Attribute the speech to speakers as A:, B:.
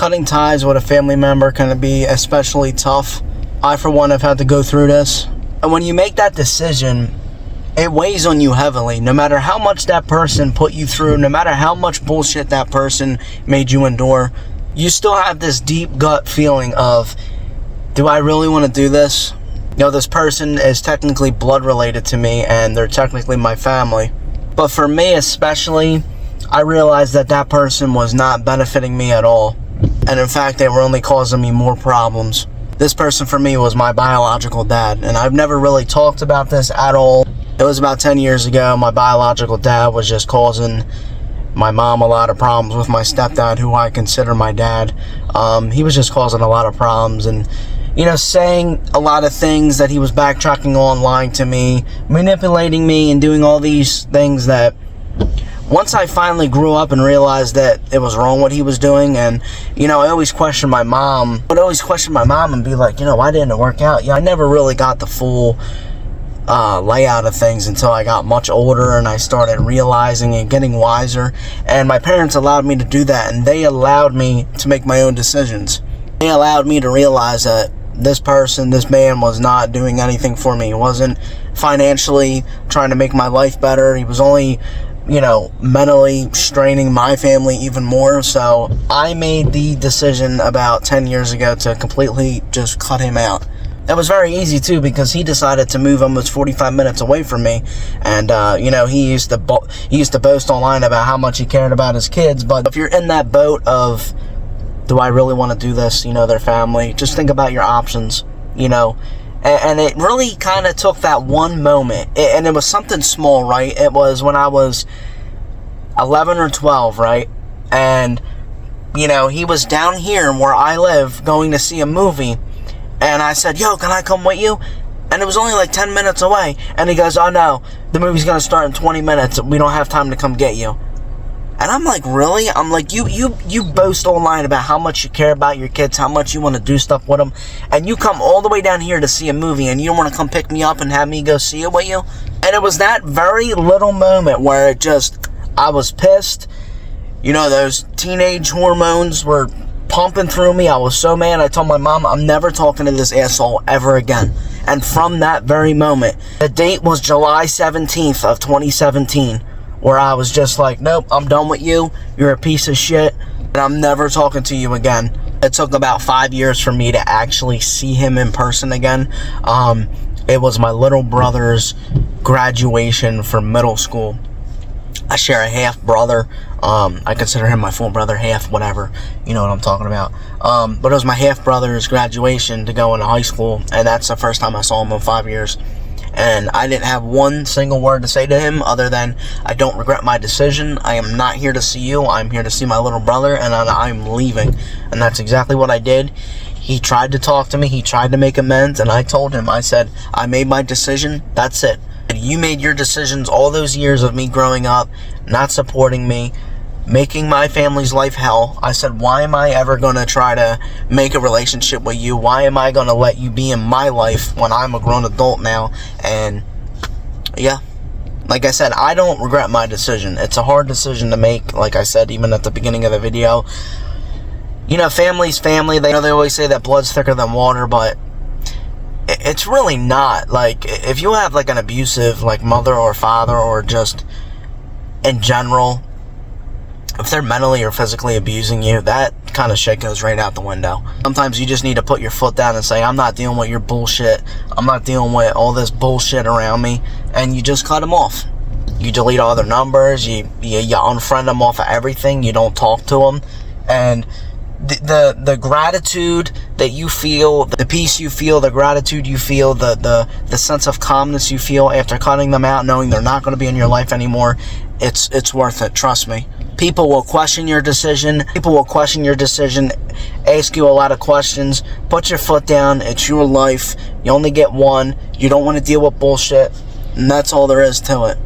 A: Cutting ties with a family member can be especially tough. I, for one, have had to go through this. And when you make that decision, it weighs on you heavily. No matter how much that person put you through, no matter how much bullshit that person made you endure, you still have this deep gut feeling of, do I really want to do this? You know, this person is technically blood related to me, and they're technically my family. But for me especially, I realized that that person was not benefiting me at all. And in fact, they were only causing me more problems. This person for me was my biological dad, and I've never really talked about this at all. It was about 10 years ago. My biological dad was just causing my mom a lot of problems with my stepdad, who I consider my dad. He was just causing a lot of problems and, you know, saying a lot of things that he was backtracking on, lying to me, manipulating me, and doing all these things that once I finally grew up and realized that it was wrong what he was doing. And, you know, I always questioned my mom. I would always question my mom and be like, you know, why didn't it work out? Yeah, I never really got the full layout of things until I got much older and I started realizing and getting wiser. And my parents allowed me to do that, and they allowed me to make my own decisions. They allowed me to realize that this person, this man, was not doing anything for me. He wasn't financially trying to make my life better. He was only, you know, mentally straining my family even more. So I made the decision about 10 years ago to completely just cut him out. It was very easy too, because he decided to move almost 45 minutes away from me. And, you know, he used to boast online about how much he cared about his kids. But if you're in that boat of, do I really want to do this, you know, their family, just think about your options, you know. And it really kind of took that one moment, and it was something small, right? It was when I was 11 or 12, right? And, you know, he was down here where I live going to see a movie, and I said, yo, can I come with you? And it was only like 10 minutes away, and he goes, oh no, the movie's going to start in 20 minutes, we don't have time to come get you. And I'm like, really? I'm like, you boast online about how much you care about your kids, how much you want to do stuff with them, and you come all the way down here to see a movie, and you don't want to come pick me up and have me go see it with you? And it was that very little moment where it just, I was pissed. You know, those teenage hormones were pumping through me. I was so mad. I told my mom, I'm never talking to this asshole ever again. And from that very moment, the date was July 17th of 2017. Where I was just like, nope, I'm done with you. You're a piece of shit, and I'm never talking to you again. It took about 5 years for me to actually see him in person again. It was my little brother's graduation from middle school. I share a half brother. I consider him my full brother, half whatever. You know what I'm talking about. But it was my half brother's graduation to go into high school, and that's the first time I saw him in 5 years. And I didn't have one single word to say to him other than, I don't regret my decision. I am not here to see you. I'm here to see my little brother, and I'm leaving. And that's exactly what I did. He tried to talk to me. He tried to make amends. And I told him, I said, I made my decision. That's it. You made your decisions all those years of me growing up, not supporting me, making my family's life hell. I said, why am I ever going to try to make a relationship with you? Why am I going to let you be in my life when I'm a grown adult now? And yeah, like I said, I don't regret my decision. It's a hard decision to make, like I said, even at the beginning of the video. You know, family's family. They always say that blood's thicker than water, but it's really not. Like, if you have like an abusive like mother or father, or just in general, if they're mentally or physically abusing you, that kind of shit goes right out the window. Sometimes you just need to put your foot down and say, I'm not dealing with your bullshit. I'm not dealing with all this bullshit around me. And you just cut them off. You delete all their numbers. You unfriend them off of everything. You don't talk to them. And the gratitude that you feel, the peace you feel, the gratitude you feel, the sense of calmness you feel after cutting them out, knowing they're not going to be in your life anymore, it's worth it. Trust me. People will question your decision. Ask you a lot of questions. Put your foot down. It's your life. You only get one. You don't want to deal with bullshit. And that's all there is to it.